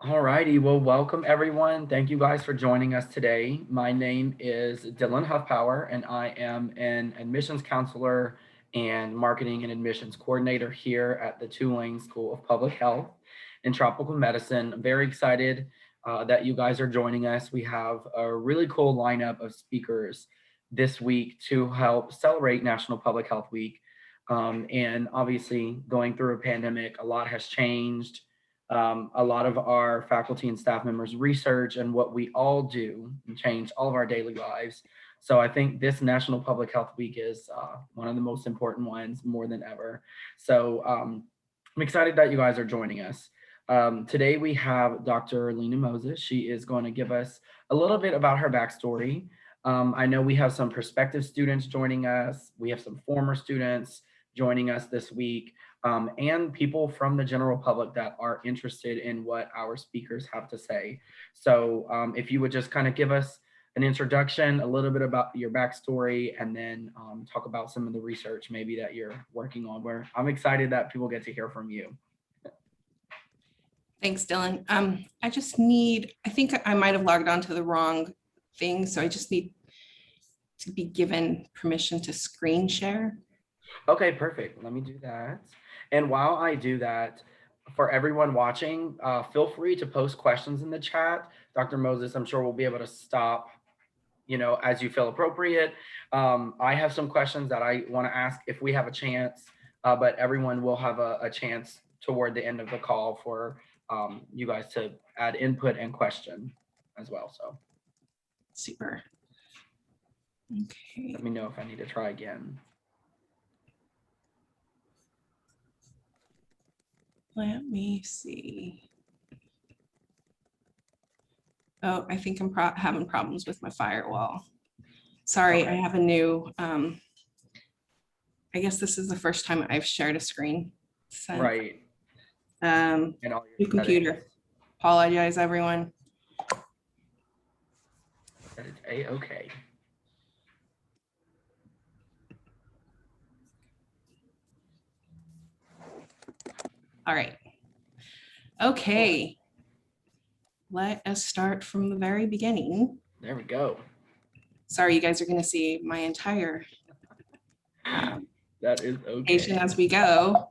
All righty. Well, welcome everyone. Thank you guys for joining us today. My name is Dylan Huffpower, and I am an admissions counselor and marketing and admissions coordinator here at the Tulane School of Public Health and Tropical Medicine. I'm very excited that you guys are joining us. We have a really cool lineup of speakers this week to help celebrate National Public Health Week. And obviously, going through a pandemic, a lot has changed. A lot of our faculty and staff members research and what we all do and change all of our daily lives. So I think this National Public Health Week is one of the most important ones more than ever. So I'm excited that you guys are joining us. Today we have Dr. Lena Moses. She is going to give us a little bit about her backstory. I know we have some prospective students joining us. We have some former students joining us this week and people from the general public that are interested in what our speakers have to say. So if you would just kind of give us an introduction, a little bit about your backstory, and then talk about some of the research maybe that you're working on, where I'm excited that people get to hear from you. Thanks, Dylan. I think I might have logged onto the wrong thing, so I just need to be given permission to screen share. Okay, perfect. Let me do that. And while I do that, for everyone watching, feel free to post questions in the chat. Dr. Moses, I'm sure we'll be able to stop, as you feel appropriate. I have some questions that I want to ask if we have a chance, but everyone will have a chance toward the end of the call for you guys to add input and question as well. So super. Okay. Let me know if I need to try again. Let me see. Oh, I think I'm having problems with my firewall. Sorry, okay. I have a new, I guess this is the first time I've shared a screen. So, right. New computer. Apologize, everyone. That is A-okay. All right. Okay. Let us start from the very beginning. There we go. Sorry, you guys are going to see my entire that is okay as we go.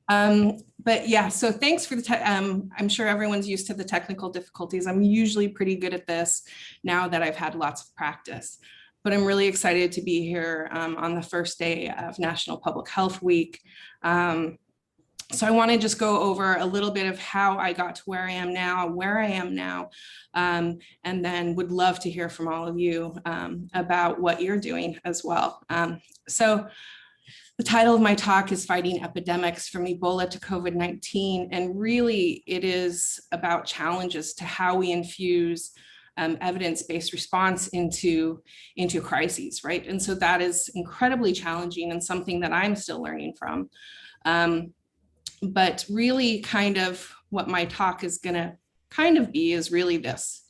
But yeah, so thanks for the I'm sure everyone's used to the technical difficulties. I'm usually pretty good at this now that I've had lots of practice. But I'm really excited to be here on the first day of National Public Health Week. So I want to just go over a little bit of how I got to where I am now, and then would love to hear from all of you about what you're doing as well. So the title of my talk is Fighting Epidemics from Ebola to COVID-19, and really it is about challenges to how we infuse evidence-based response into crises, right? And so that is incredibly challenging and something that I'm still learning from. But really kind of what my talk is gonna kind of be is really this.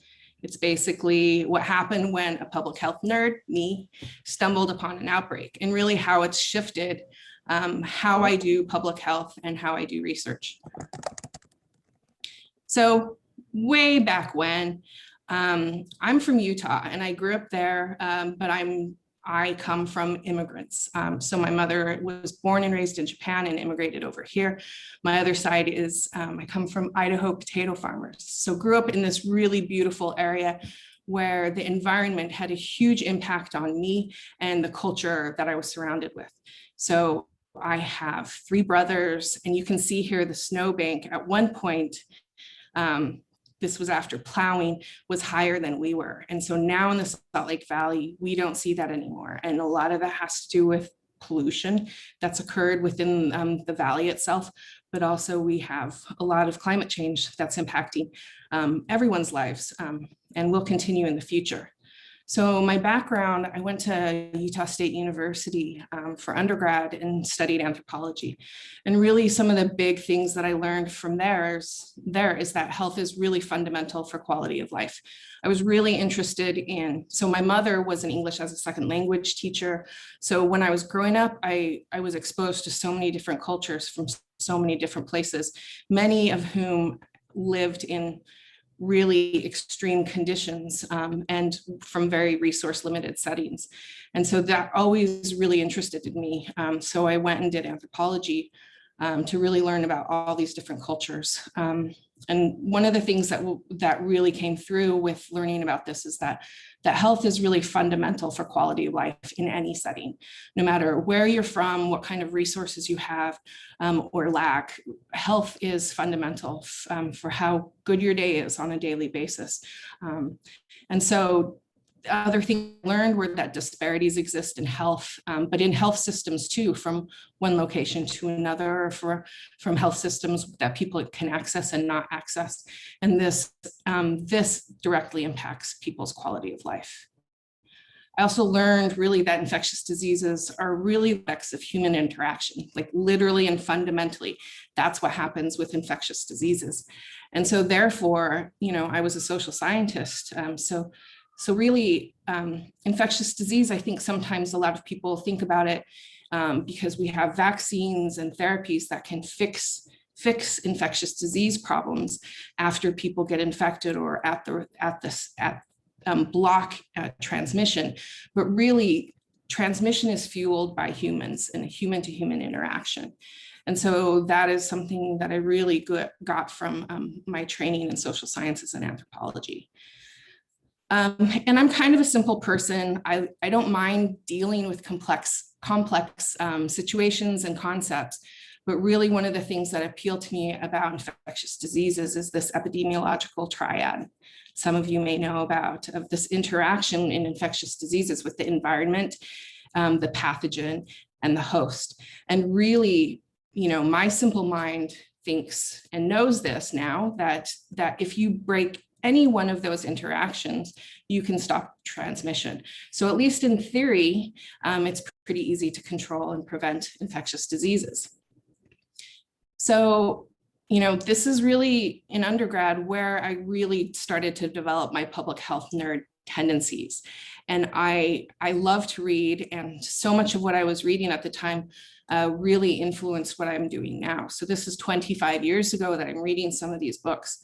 It's basically what happened when a public health nerd, me, stumbled upon an outbreak, and really how it's shifted how I do public health and how I do research. So way back when, I'm from Utah and I grew up there, but I come from immigrants. So my mother was born and raised in Japan and immigrated over here. My other side is, I come from Idaho potato farmers. So grew up in this really beautiful area where the environment had a huge impact on me and the culture that I was surrounded with. So I have 3 brothers, and you can see here the snowbank at one point, this was after plowing, was higher than we were. And so now in the Salt Lake Valley, we don't see that anymore. And a lot of that has to do with pollution that's occurred within the valley itself, but also we have a lot of climate change that's impacting everyone's lives and will continue in the future. So my background, I went to Utah State University for undergrad and studied anthropology. And really some of the big things that I learned from there is that health is really fundamental for quality of life. I was really interested in, so my mother was an English as a second language teacher. So when I was growing up, I was exposed to so many different cultures from so many different places, many of whom lived in really extreme conditions and from very resource limited settings. And so that always really interested in me. So I went and did anthropology to really learn about all these different cultures. And one of the things that really came through with learning about this is that health is really fundamental for quality of life in any setting, no matter where you're from, what kind of resources you have or lack. Health is fundamental for how good your day is on a daily basis. And so the other thing I learned were that disparities exist in health, but in health systems too, from one location to another, from health systems that people can access and not access. And this directly impacts people's quality of life. I also learned really that infectious diseases are really effects of human interaction, like literally and fundamentally. That's what happens with infectious diseases. And so therefore, I was a social scientist. So really, infectious disease, I think sometimes a lot of people think about it because we have vaccines and therapies that can fix infectious disease problems after people get infected or block transmission. But really, transmission is fueled by humans and a human-to-human interaction. And so that is something that I really got from my training in social sciences and anthropology. And I'm kind of a simple person. I don't mind dealing with complex situations and concepts, but really one of the things that appeal to me about infectious diseases is this epidemiological triad. Some of you may know about of this interaction in infectious diseases with the environment, the pathogen, and the host. And really, my simple mind thinks and knows this now that if you break any one of those interactions, you can stop transmission. So at least in theory, it's pretty easy to control and prevent infectious diseases. So, this is really in undergrad where I really started to develop my public health nerd tendencies. And I love to read, and so much of what I was reading at the time really influenced what I'm doing now. So this is 25 years ago that I'm reading some of these books.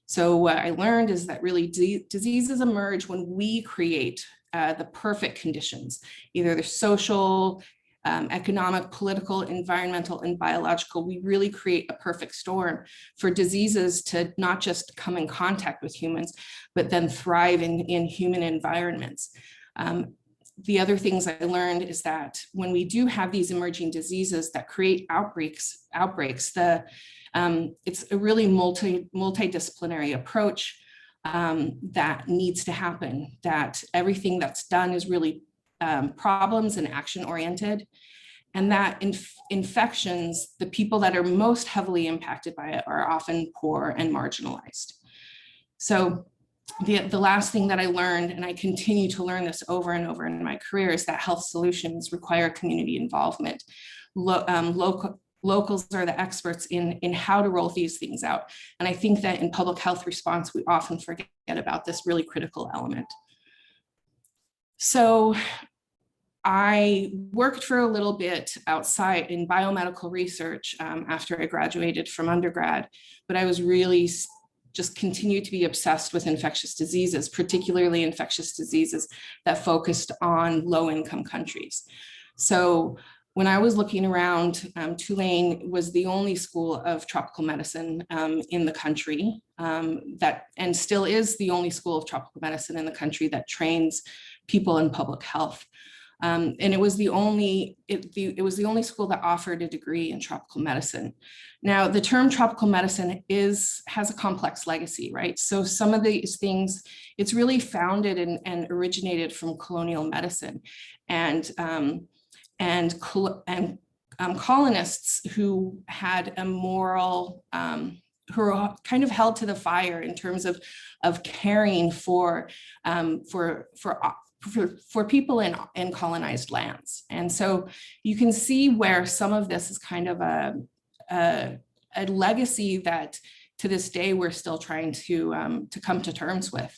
So what I learned is that really diseases emerge when we create the perfect conditions, either the social, economic, political, environmental, and biological. We really create a perfect storm for diseases to not just come in contact with humans, but then thrive in human environments. The other things I learned is that when we do have these emerging diseases that create outbreaks, it's a really multidisciplinary approach that needs to happen, that everything that's done is really problems and action oriented, and that infections, the people that are most heavily impacted by it are often poor and marginalized. So the last thing that I learned, and I continue to learn this over and over in my career, is that health solutions require community involvement. Locals are the experts in how to roll these things out. And I think that in public health response, we often forget about this really critical element. So I worked for a little bit outside in biomedical research after I graduated from undergrad, but I was really just continued to be obsessed with infectious diseases, particularly infectious diseases that focused on low-income countries. So when I was looking around, Tulane was the only school of tropical medicine in the country and still is the only school of tropical medicine in the country that trains people in public health. And it was the only school that offered a degree in tropical medicine. Now, the term tropical medicine has a complex legacy, right? So some of these things, it's really founded and originated from colonial medicine, and colonists who had a moral, who were kind of held to the fire in terms of caring for people in colonized lands. And so you can see where some of this is kind of a legacy that to this day we're still trying to come to terms with.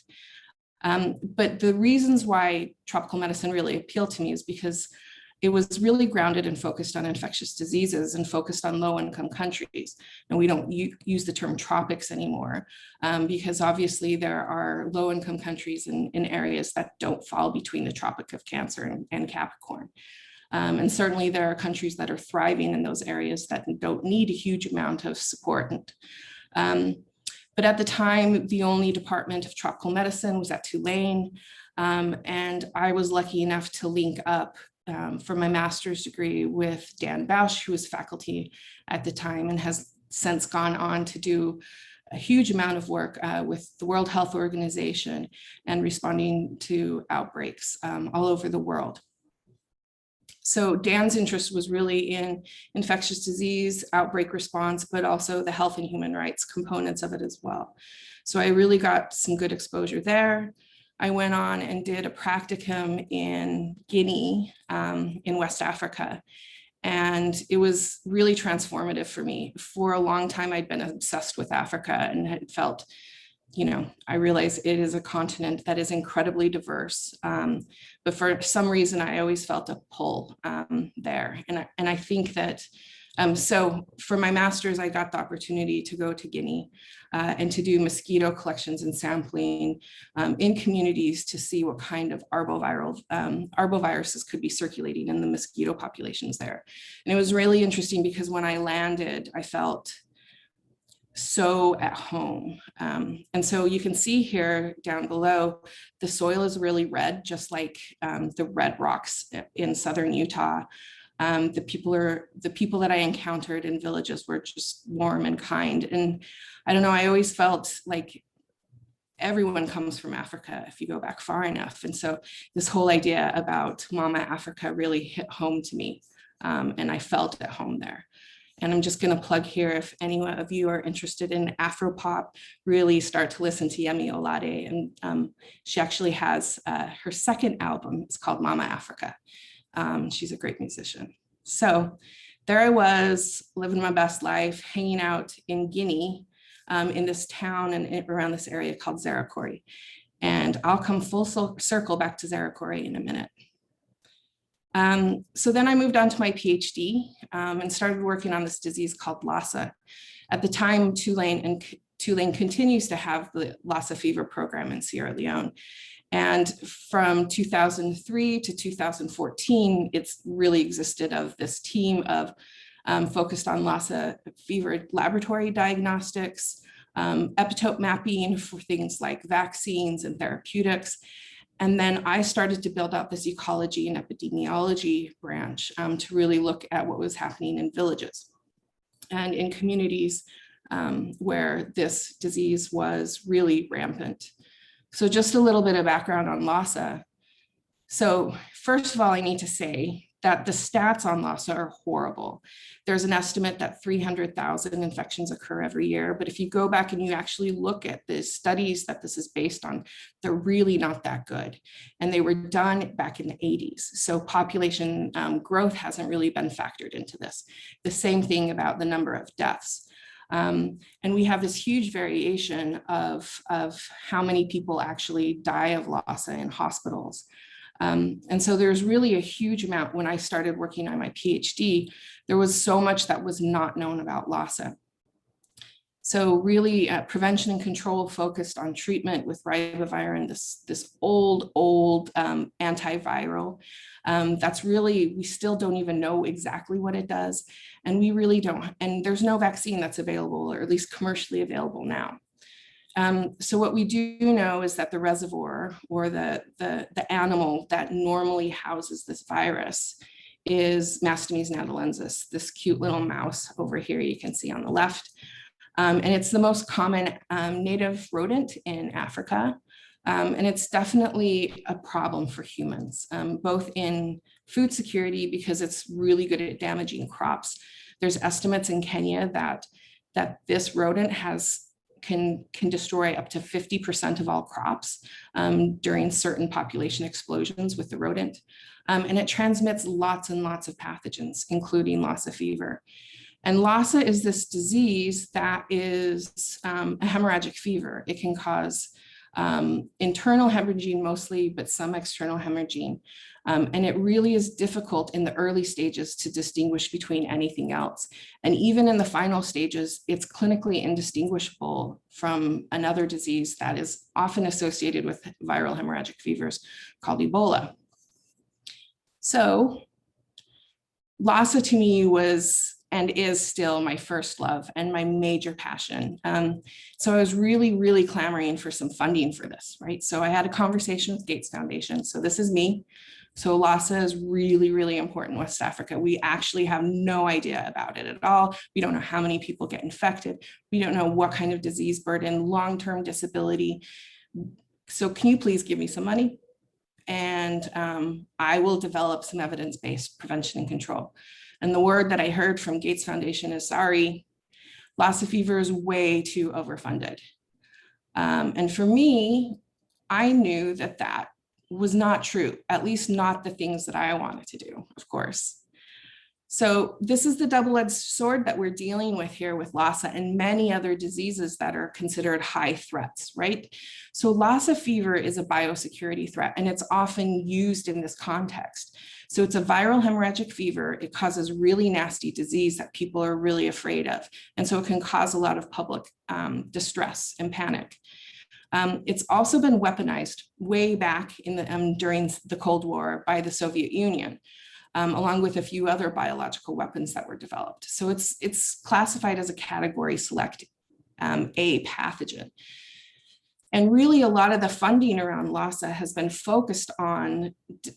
But the reasons why tropical medicine really appealed to me is because it was really grounded and focused on infectious diseases and focused on low-income countries. And we don't use the term tropics anymore, because obviously there are low-income countries in areas that don't fall between the Tropic of Cancer and Capricorn. And certainly there are countries that are thriving in those areas that don't need a huge amount of support. But at the time, the only department of tropical medicine was at Tulane. And I was lucky enough to link up for my master's degree with Dan Bausch, who was faculty at the time and has since gone on to do a huge amount of work with the World Health Organization and responding to outbreaks all over the world. So Dan's interest was really in infectious disease, outbreak response, but also the health and human rights components of it as well. So I really got some good exposure there. I went on and did a practicum in Guinea in West Africa. And it was really transformative for me. For a long time, I'd been obsessed with Africa and had felt, I realize it is a continent that is incredibly diverse. But for some reason, I always felt a pull there. And I think that, so for my master's, I got the opportunity to go to Guinea and to do mosquito collections and sampling in communities to see what kind of arboviruses could be circulating in the mosquito populations there. And it was really interesting because when I landed, I felt so at home. And so you can see here down below, the soil is really red, just like the red rocks in southern Utah. The people that I encountered in villages were just warm and kind. And I don't know, I always felt like everyone comes from Africa if you go back far enough. And so this whole idea about Mama Africa really hit home to me. And I felt at home there. And I'm just going to plug here, if any of you are interested in Afropop, really start to listen to Yemi Olade. And she actually has her second album. It's called Mama Africa. She's a great musician. So there I was, living my best life, hanging out in Guinea, in this town and around this area called Zerikori. And I'll come full circle back to Zerikori in a minute. So then I moved on to my PhD and started working on this disease called Lassa. At the time, Tulane continues to have the Lassa fever program in Sierra Leone. And from 2003 to 2014, it's really existed of this team of focused on Lassa fever laboratory diagnostics, epitope mapping for things like vaccines and therapeutics. And then I started to build out this ecology and epidemiology branch to really look at what was happening in villages and in communities where this disease was really rampant. So just a little bit of background on Lassa. So first of all, I need to say that the stats on Lassa are horrible. There's an estimate that 300,000 infections occur every year, but if you go back and you actually look at the studies that this is based on, they're really not that good. And they were done back in the 80s. So population growth hasn't really been factored into this. The same thing about the number of deaths. And we have this huge variation of how many people actually die of Lassa in hospitals. And so there's really a huge amount. When I started working on my PhD, there was so much that was not known about Lassa. So really prevention and control focused on treatment with ribavirin, this old antiviral. That's really, we still don't even know exactly what it does. And we really don't, and there's no vaccine that's available, or at least commercially available now. So what we do know is that the reservoir, or the animal that normally houses this virus, is Mastomys natalensis, this cute little mouse over here you can see on the left. And it's the most common native rodent in Africa. And it's definitely a problem for humans, both in food security, because it's really good at damaging crops. There's estimates in Kenya that this rodent can destroy up to 50% of all crops during certain population explosions with the rodent. And it transmits lots and lots of pathogens, including Lassa fever. And Lassa is this disease that is a hemorrhagic fever. It can cause internal hemorrhaging mostly, but some external hemorrhaging. And it really is difficult in the early stages to distinguish between anything else. And even in the final stages, it's clinically indistinguishable from another disease that is often associated with viral hemorrhagic fevers called Ebola. So Lhasa to me was and is still my first love and my major passion. So I was really, really clamoring for some funding for this, right? So I had a conversation with Gates Foundation. So this is me. So Lhasa is really, really important in West Africa. We actually have no idea about it at all. We don't know how many people get infected. We don't know what kind of disease burden, long-term disability. So can you please give me some money? And I will develop some evidence-based prevention and control. And the word that I heard from Gates Foundation is, sorry, Lhasa fever is way too overfunded. And for me, I knew that that was not true, at least not the things that I wanted to do, of course. So this is the double-edged sword that we're dealing with here with Lhasa and many other diseases that are considered high threats, right? So Lhasa fever is a biosecurity threat, and it's often used in this context. So it's a viral hemorrhagic fever. It causes really nasty disease that people are really afraid of. And so it can cause a lot of public distress and panic. It's also been weaponized way back in the, during the Cold War by the Soviet Union. Along with a few other biological weapons that were developed. So it's classified as a category select A pathogen. And really a lot of the funding around Lhasa has been focused on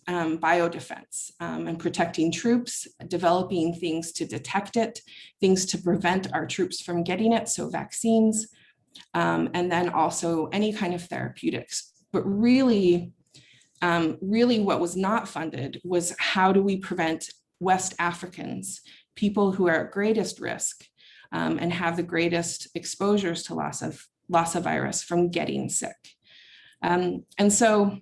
biodefense and protecting troops, developing things to detect it, things to prevent our troops from getting it, so vaccines, and then also any kind of therapeutics. But really what was not funded was how do we prevent West Africans, people who are at greatest risk and have the greatest exposures to Lhasa virus from getting sick. And so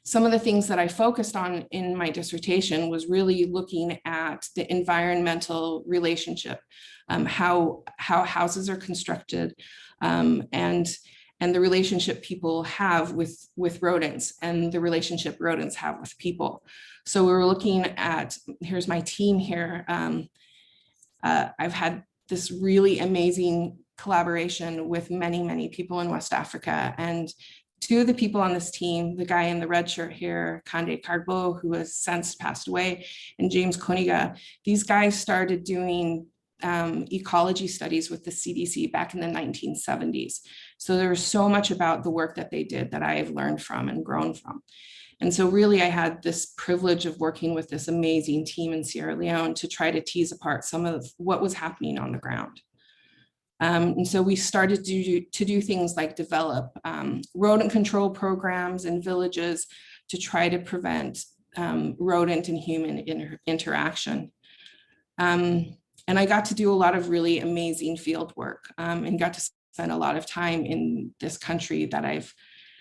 some of the things that I focused on in my dissertation was really looking at the environmental relationship, how houses are constructed, and the relationship people have with rodents and the relationship rodents have with people. So we were looking at, here's my team here. I've had this really amazing collaboration with many, many people in West Africa. And two of the people on this team, the guy in the red shirt here, Kande Karbo, who has since passed away, and James Koniga, these guys started doing ecology studies with the CDC back in the 1970s. So there was so much about the work that they did that I have learned from and grown from. And so really I had this privilege of working with this amazing team in Sierra Leone to try to tease apart some of what was happening on the ground. And so we started to do things like develop rodent control programs in villages to try to prevent rodent and human interaction. And I got to do a lot of really amazing field work and got to spend a lot of time in this country that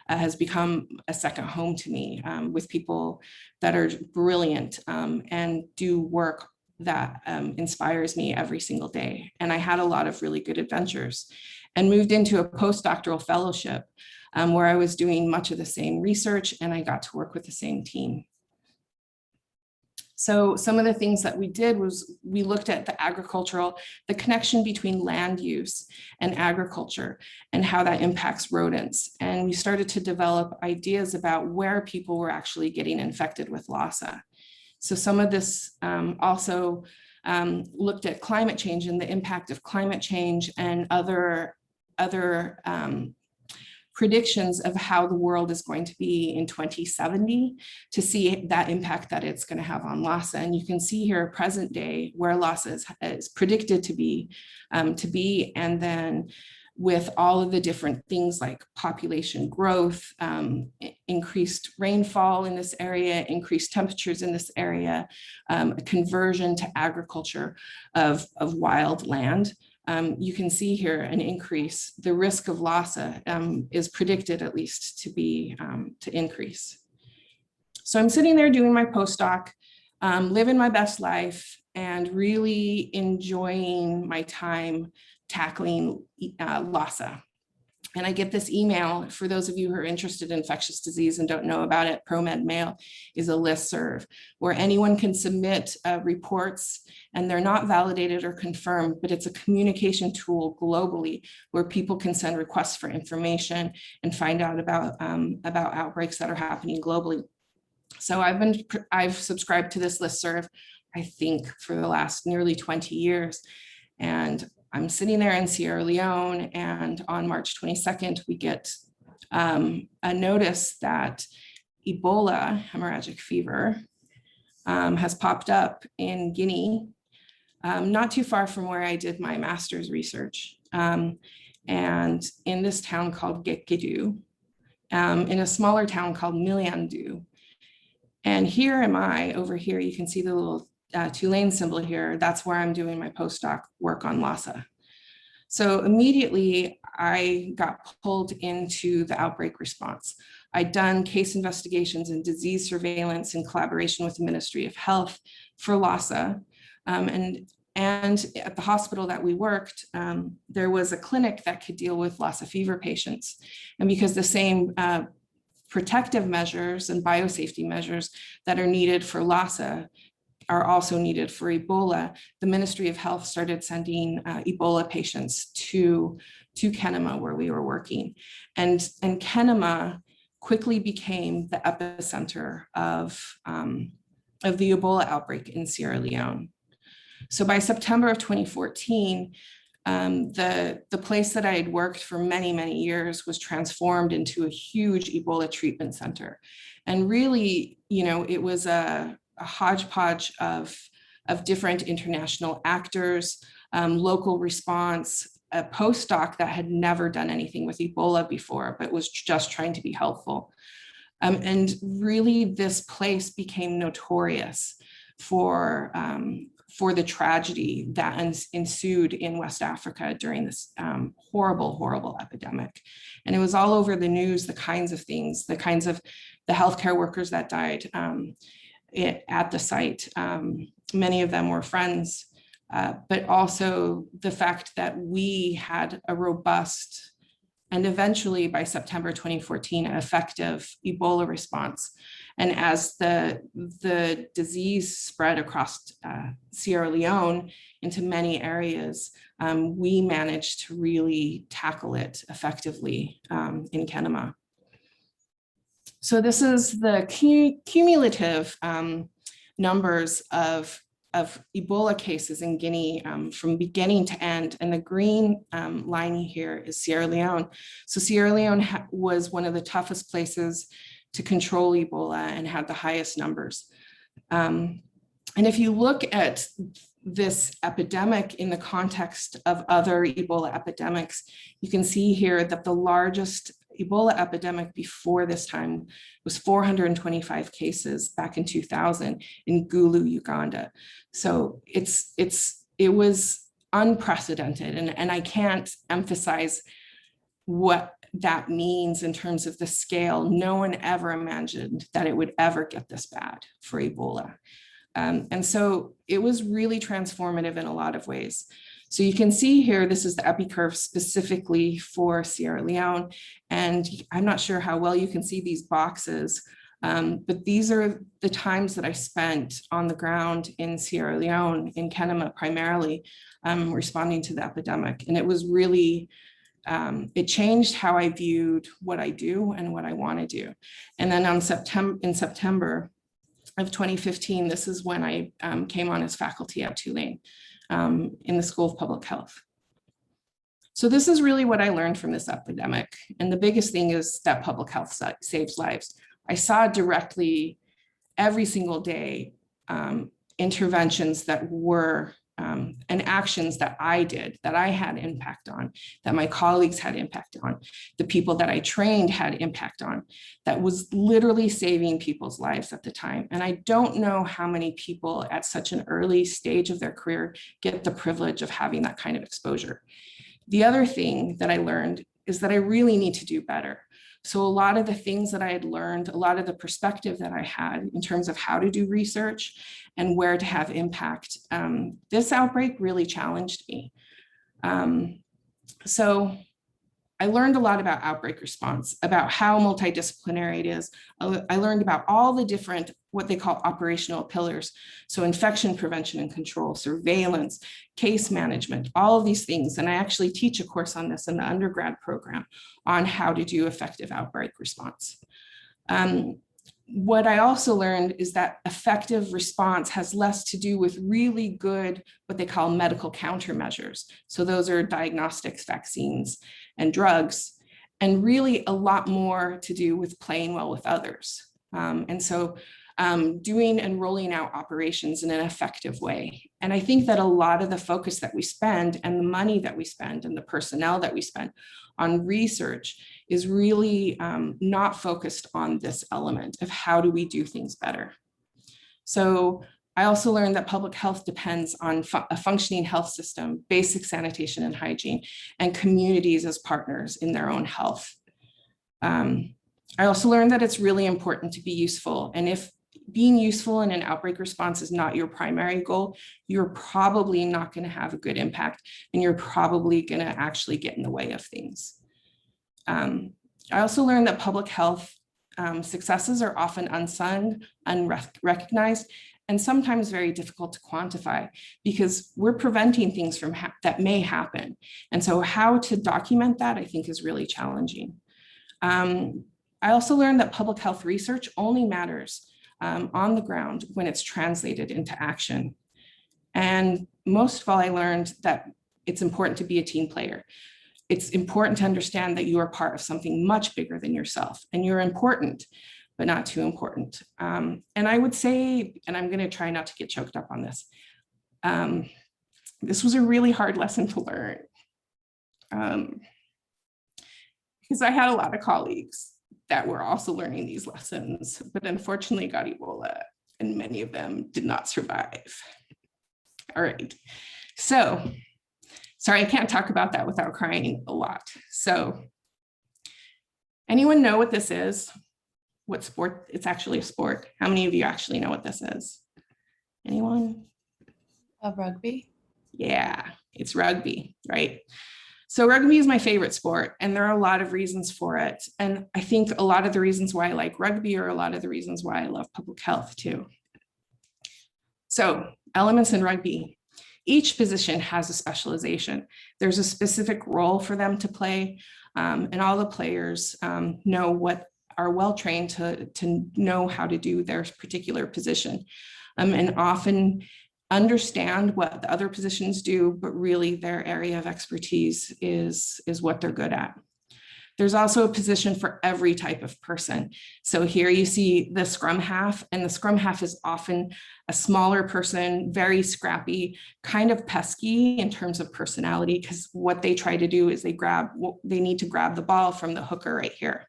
has become a second home to me with people that are brilliant and do work that inspires me every single day. And I had a lot of really good adventures and moved into a postdoctoral fellowship where I was doing much of the same research and I got to work with the same team. So some of the things that we did was we looked at the connection between land use and agriculture and how that impacts rodents. And we started to develop ideas about where people were actually getting infected with Lhasa. So some of this also looked at climate change and the impact of climate change and other predictions of how the world is going to be in 2070 to see that impact that it's going to have on Lhasa. And you can see here present day where Lhasa is predicted to be, and then with all of the different things like population growth, increased rainfall in this area, increased temperatures in this area, a conversion to agriculture of wild land. You can see here an increase. The risk of Lhasa is predicted at least to increase. So I'm sitting there doing my postdoc, living my best life and really enjoying my time tackling Lhasa. And I get this email. For those of you who are interested in infectious disease and don't know about it, ProMed Mail is a listserv where anyone can submit reports, and they're not validated or confirmed, but it's a communication tool globally where people can send requests for information and find out about outbreaks that are happening globally. So I've subscribed to this listserv, I think, for the last nearly 20 years. And I'm sitting there in Sierra Leone, and on March 22nd, we get a notice that Ebola, hemorrhagic fever, has popped up in Guinea, not too far from where I did my master's research, and in this town called Gekidu, in a smaller town called Miliandu. And here am I, over here, you can see the little Tulane symbol here. That's where I'm doing my postdoc work on Lhasa. So immediately I got pulled into the outbreak response. I'd done case investigations and disease surveillance in collaboration with the Ministry of Health for Lhasa. And at the hospital that we worked, there was a clinic that could deal with Lhasa fever patients. And because the same protective measures and biosafety measures that are needed for Lhasa are also needed for Ebola, the Ministry of Health started sending Ebola patients to Kenema, where we were working. And Kenema quickly became the epicenter of the Ebola outbreak in Sierra Leone. So by September of 2014, the place that I had worked for many, many years was transformed into a huge Ebola treatment center. And really, it was a hodgepodge of different international actors, local response, a postdoc that had never done anything with Ebola before, but was just trying to be helpful. And really, this place became notorious for the tragedy that ensued in West Africa during this horrible, horrible epidemic. And it was all over the news, the kinds of things, the healthcare workers that died at the site. Many of them were friends, but also the fact that we had a robust and eventually by September 2014, effective Ebola response. And as the disease spread across Sierra Leone into many areas, we managed to really tackle it effectively in Kenema. So this is the cumulative numbers of Ebola cases in Guinea from beginning to end. And the green line here is Sierra Leone. So Sierra Leone was one of the toughest places to control Ebola and had the highest numbers. And if you look at this epidemic in the context of other Ebola epidemics, you can see here that the largest Ebola epidemic before this time was 425 cases back in 2000 in Gulu, Uganda. So it was unprecedented, and I can't emphasize what that means in terms of the scale. No one ever imagined that it would ever get this bad for Ebola. And so it was really transformative in a lot of ways. So you can see here, this is the epi curve specifically for Sierra Leone. And I'm not sure how well you can see these boxes, but these are the times that I spent on the ground in Sierra Leone, in Kenema primarily, responding to the epidemic. And it was really, it changed how I viewed what I do and what I want to do. And then in September of 2015, this is when I came on as faculty at Tulane in the School of Public Health. So this is really what I learned from this epidemic. And the biggest thing is that public health saves lives. I saw directly every single day interventions that were and actions that I did, that I had impact on, that my colleagues had impact on, the people that I trained had impact on, that was literally saving people's lives at the time. And I don't know how many people at such an early stage of their career get the privilege of having that kind of exposure. The other thing that I learned is that I really need to do better. So a lot of the things that I had learned, a lot of the perspective that I had in terms of how to do research and where to have impact, this outbreak really challenged me. So I learned a lot about outbreak response, about how multidisciplinary it is. I learned about all the different, what they call operational pillars. So infection prevention and control, surveillance, case management, all of these things. And I actually teach a course on this in the undergrad program on how to do effective outbreak response. What I also learned is that effective response has less to do with really good, what they call medical countermeasures. So those are diagnostics, vaccines, and drugs, and really a lot more to do with playing well with others. Doing and rolling out operations in an effective way. And I think that a lot of the focus that we spend and the money that we spend and the personnel that we spend on research is really not focused on this element of how do we do things better. So I also learned that public health depends on a functioning health system, basic sanitation and hygiene, and communities as partners in their own health. I also learned that it's really important to be useful. And if being useful in an outbreak response is not your primary goal, you're probably not going to have a good impact, and you're probably going to actually get in the way of things. I also learned that public health successes are often unsung, unrecognized, and sometimes very difficult to quantify because we're preventing things from that may happen. And so how to document that, I think, is really challenging. I also learned that public health research only matters on the ground when it's translated into action. And most of all, I learned that it's important to be a team player. It's important to understand that you are part of something much bigger than yourself, and you're important, but not too important. And I would say, and I'm going to try not to get choked up on this, this was a really hard lesson to learn because I had a lot of colleagues that were also learning these lessons, but unfortunately got Ebola, and many of them did not survive. All right, so sorry, I can't talk about that without crying a lot. So anyone know what this is? What sport? It's actually a sport. How many of you actually know what this is? Anyone? Rugby? Yeah, it's rugby, right? So rugby is my favorite sport, and there are a lot of reasons for it. And I think a lot of the reasons why I like rugby are a lot of the reasons why I love public health too. So elements in rugby. Each position has a specialization. There's a specific role for them to play, and all the players are well trained to know how to do their particular position, and often understand what the other positions do, but really their area of expertise is what they're good at. There's also a position for every type of person. So here you see the scrum half, and the scrum half is often a smaller person, very scrappy, kind of pesky in terms of personality, because what they try to do is they need to grab the ball from the hooker right here.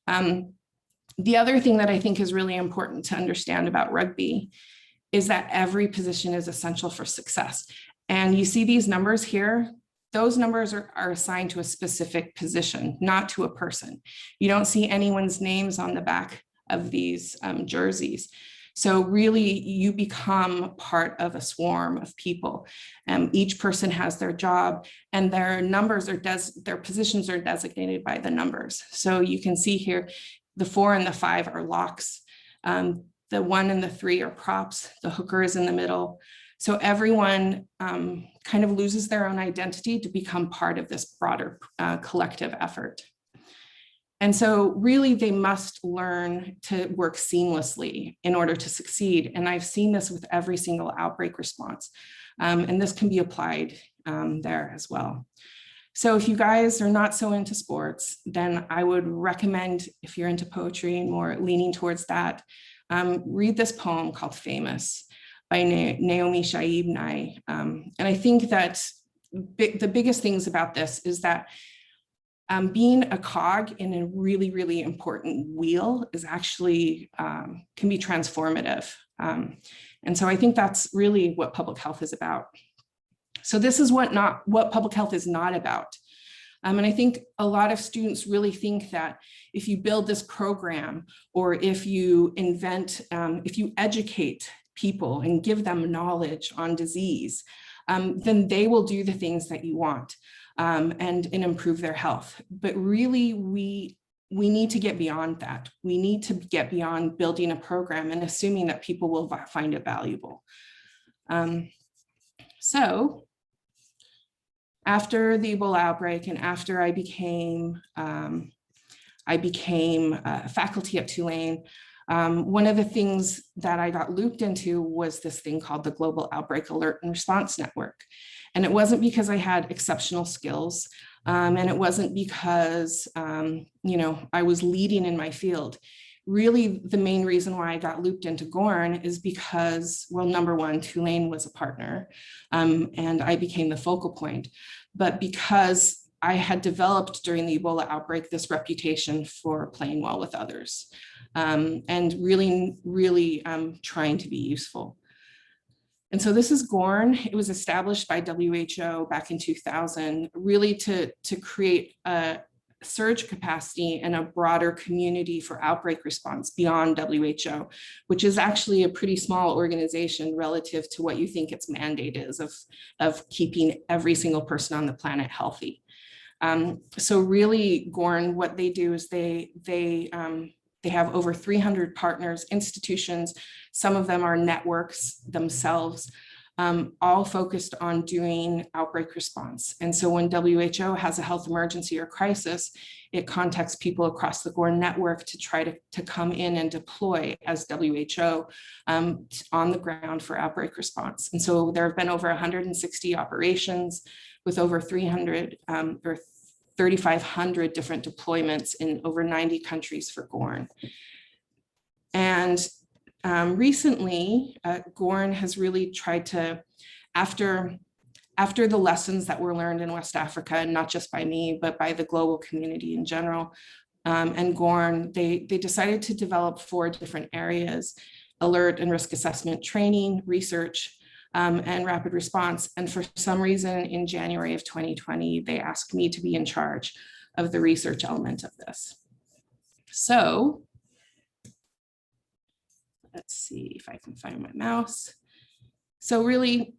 The other thing that I think is really important to understand about rugby is that every position is essential for success. And you see these numbers here, those numbers are assigned to a specific position, not to a person. You don't see anyone's names on the back of these jerseys. So really you become part of a swarm of people. Each person has their job, and their numbers are their positions are designated by the numbers. So you can see here, the 4 and the 5 are locks. The 1 and the 3 are props. The hooker is in the middle. So everyone kind of loses their own identity to become part of this broader collective effort. And so really they must learn to work seamlessly in order to succeed. And I've seen this with every single outbreak response. And this can be applied there as well. So if you guys are not so into sports, then I would recommend, if you're into poetry and more leaning towards that, read this poem called Famous by Naomi Shihab. And I think that the biggest things about this is that being a cog in a really, really important wheel is actually can be transformative. And so I think that's really what public health is about. So this is what public health is not about. And I think a lot of students really think that if you build this program, or if you if you educate people and give them knowledge on disease, then they will do the things that you want. and improve their health. But really, we need to get beyond that. We need to get beyond building a program and assuming that people will find it valuable. So after the Ebola outbreak and after I became faculty at Tulane, one of the things that I got looped into was this thing called the Global Outbreak Alert and Response Network. And it wasn't because I had exceptional skills, and it wasn't because I was leading in my field. Really, the main reason why I got looped into GORN is because, well, number one, Tulane was a partner, and I became the focal point. But because I had developed during the Ebola outbreak this reputation for playing well with others, and really trying to be useful. And so this is GORN. It was established by WHO back in 2000, really to create a surge capacity and a broader community for outbreak response beyond WHO, which is actually a pretty small organization relative to what you think its mandate is of keeping every single person on the planet healthy. So really, GORN, what they do is they have over 300 partners, institutions. Some of them are networks themselves, all focused on doing outbreak response. And so when WHO has a health emergency or crisis, it contacts people across the GORN network to try to come in and deploy as WHO on the ground for outbreak response. And so there have been over 160 operations with over 300 or 3,500 different deployments in over 90 countries for GORN. And recently, GORN has really tried to, after the lessons that were learned in West Africa, and not just by me, but by the global community in general, and GORN, they decided to develop 4 different areas: alert and risk assessment, training, research, and rapid response. And for some reason, in January of 2020, they asked me to be in charge of the research element of this. So let's see if I can find my mouse. So really,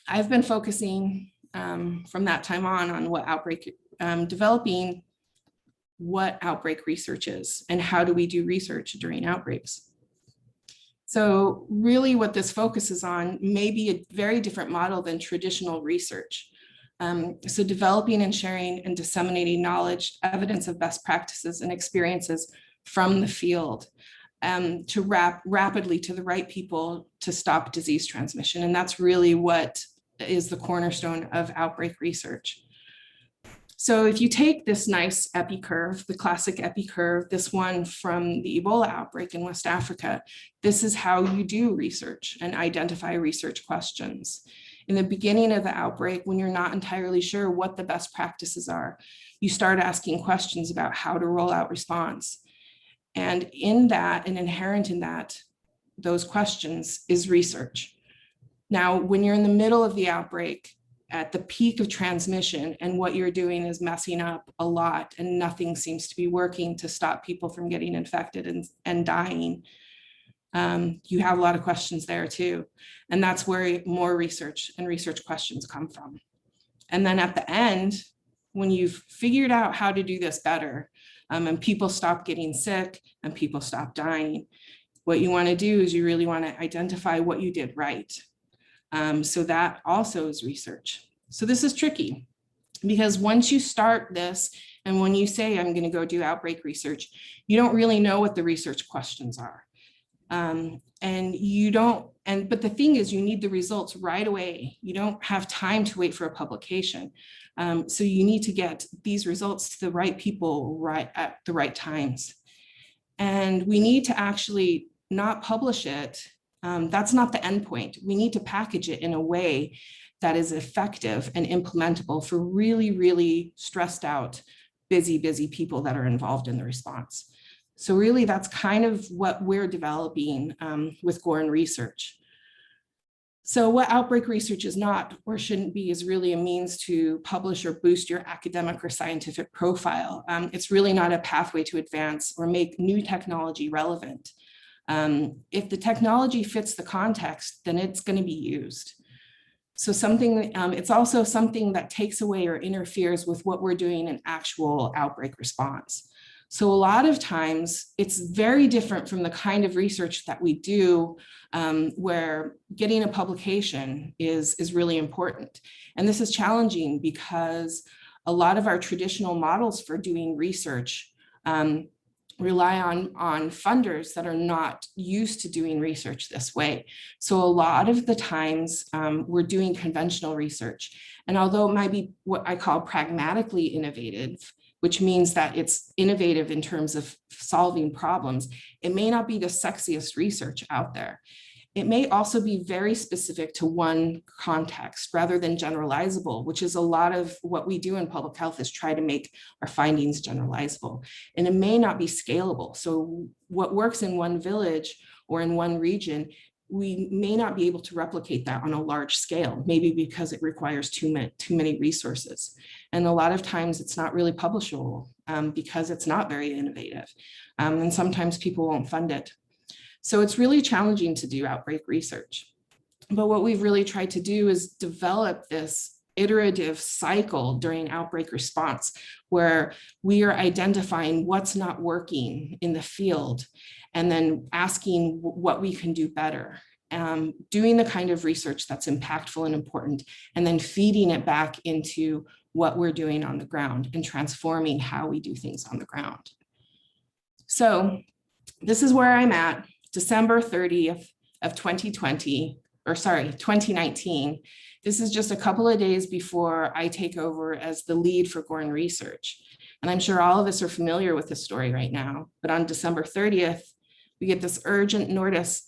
I've been focusing from that time on what developing what outbreak research is and how do we do research during outbreaks. So really what this focuses on may be a very different model than traditional research. So developing and sharing and disseminating knowledge, evidence of best practices and experiences from the field to rapidly to the right people to stop disease transmission. And that's really what is the cornerstone of outbreak research. So if you take this nice epi curve, the classic epi curve, this one from the Ebola outbreak in West Africa, this is how you do research and identify research questions. In the beginning of the outbreak, when you're not entirely sure what the best practices are, you start asking questions about how to roll out response. And in that, and inherent in that, those questions is research. Now, when you're in the middle of the outbreak, at the peak of transmission, and what you're doing is messing up a lot and nothing seems to be working to stop people from getting infected and dying, you have a lot of questions there too. And that's where more research and research questions come from. And then at the end, when you've figured out how to do this better, and people stop getting sick and people stop dying, what you want to do is you really want to identify what you did right. So that also is research. So this is tricky because once you start this and when you say, I'm going to go do outbreak research, you don't really know what the research questions are. But the thing is, you need the results right away. You don't have time to wait for a publication. So you need to get these results to the right people right at the right times. And we need to actually not publish it. That's not the end point. We need to package it in a way that is effective and implementable for really, really stressed out, busy people that are involved in the response. So really, that's kind of what we're developing with GORN research. So what outbreak research is not or shouldn't be is really a means to publish or boost your academic or scientific profile. It's really not a pathway to advance or make new technology relevant. If the technology fits the context, then it's going to be used. So it's also something that takes away or interferes with what we're doing in actual outbreak response. So a lot of times it's very different from the kind of research that we do, where getting a publication is really important. And this is challenging because a lot of our traditional models for doing research rely on funders that are not used to doing research this way. So a lot of the times we're doing conventional research. And although it might be what I call pragmatically innovative, which means that it's innovative in terms of solving problems, it may not be the sexiest research out there. It may also be very specific to one context rather than generalizable, which is a lot of what we do in public health is try to make our findings generalizable. And it may not be scalable. So what works in one village or in one region, we may not be able to replicate that on a large scale, maybe because it requires too many resources. And a lot of times it's not really publishable because it's not very innovative. And sometimes people won't fund it. So it's really challenging to do outbreak research. But what we've really tried to do is develop this iterative cycle during outbreak response, where we are identifying what's not working in the field and then asking what we can do better. Doing the kind of research that's impactful and important, and then feeding it back into what we're doing on the ground and transforming how we do things on the ground. So this is where I'm at. December 30th of 2019. This is just a couple of days before I take over as the lead for Gorn Research. And I'm sure all of us are familiar with this story right now, but on December 30th, we get this urgent notice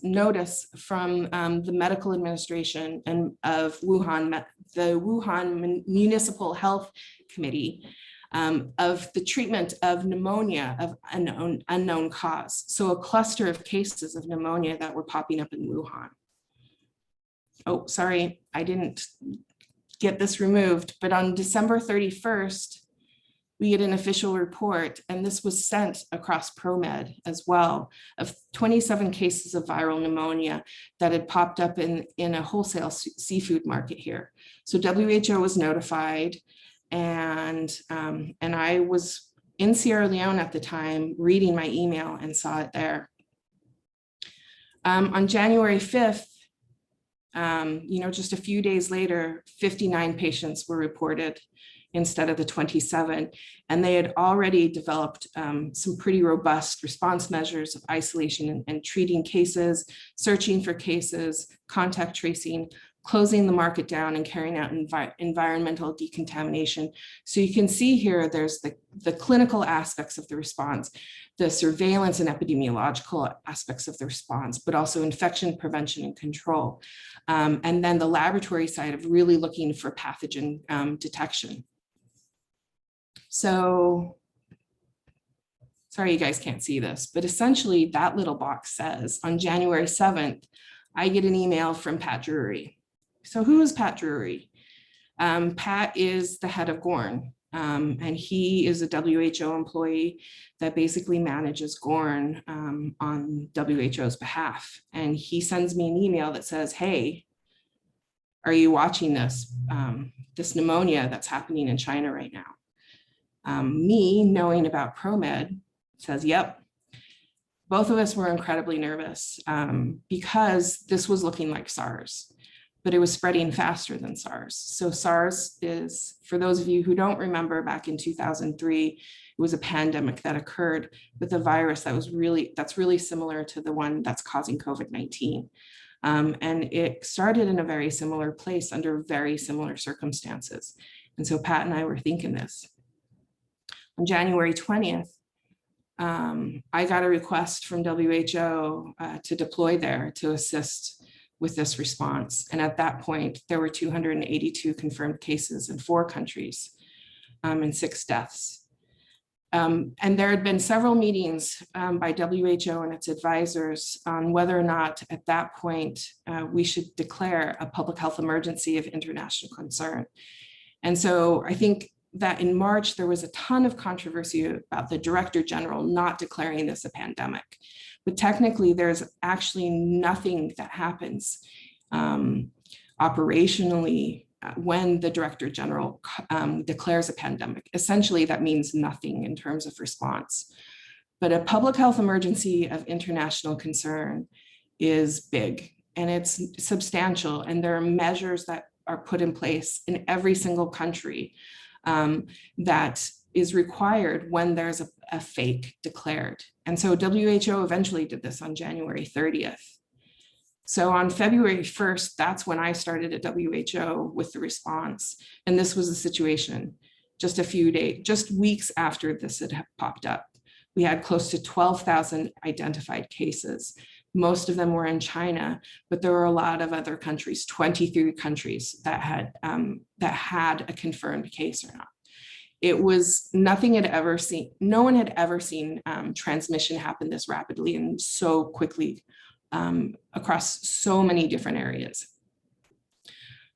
from the medical administration and of Wuhan, the Wuhan Municipal Health Committee, of the treatment of pneumonia of unknown cause. So a cluster of cases of pneumonia that were popping up in Wuhan. Oh, sorry, I didn't get this removed, but on December 31st, we get an official report, and this was sent across ProMed as well, of 27 cases of viral pneumonia that had popped up in a wholesale seafood market here. So WHO was notified. And I was in Sierra Leone at the time reading my email and saw it there. On January 5th, just a few days later, 59 patients were reported instead of the 27. And they had already developed some pretty robust response measures of isolation and treating cases, searching for cases, contact tracing, closing the market down and carrying out environmental decontamination. So you can see here, there's the clinical aspects of the response, the surveillance and epidemiological aspects of the response, but also infection prevention and control. And then the laboratory side of really looking for pathogen detection. So, sorry you guys can't see this, but essentially that little box says on January 7th, I get an email from Pat Drury. So who is Pat Drury? Pat is the head of Gorn, and he is a WHO employee that basically manages Gorn on WHO's behalf. And he sends me an email that says, hey, are you watching this, this pneumonia that's happening in China right now? Me knowing about ProMed says, yep. Both of us were incredibly nervous because this was looking like SARS, but it was spreading faster than SARS. So SARS is, for those of you who don't remember, back in 2003, it was a pandemic that occurred with a virus that's really similar to the one that's causing COVID-19. And it started in a very similar place under very similar circumstances. And so Pat and I were thinking this. On January 20th, I got a request from WHO to deploy there to assist with this response. And at that point, there were 282 confirmed cases in 4 countries and 6 deaths. And there had been several meetings by WHO and its advisors on whether or not at that point we should declare a public health emergency of international concern. And so I think that in March, there was a ton of controversy about the Director General not declaring this a pandemic. But technically, there's actually nothing that happens operationally, when the Director General declares a pandemic, essentially that means nothing in terms of response. But a public health emergency of international concern is big and it's substantial. And there are measures that are put in place in every single country that is required when there's a fake declared. And so WHO eventually did this on January 30th. So on February 1st, that's when I started at WHO with the response. And this was the situation just a few days, just weeks after this had popped up. We had close to 12,000 identified cases. Most of them were in China, but there were a lot of other countries, 23 countries that had a confirmed case or not. It was nothing had ever seen, no one had ever seen transmission happen this rapidly and so quickly across so many different areas.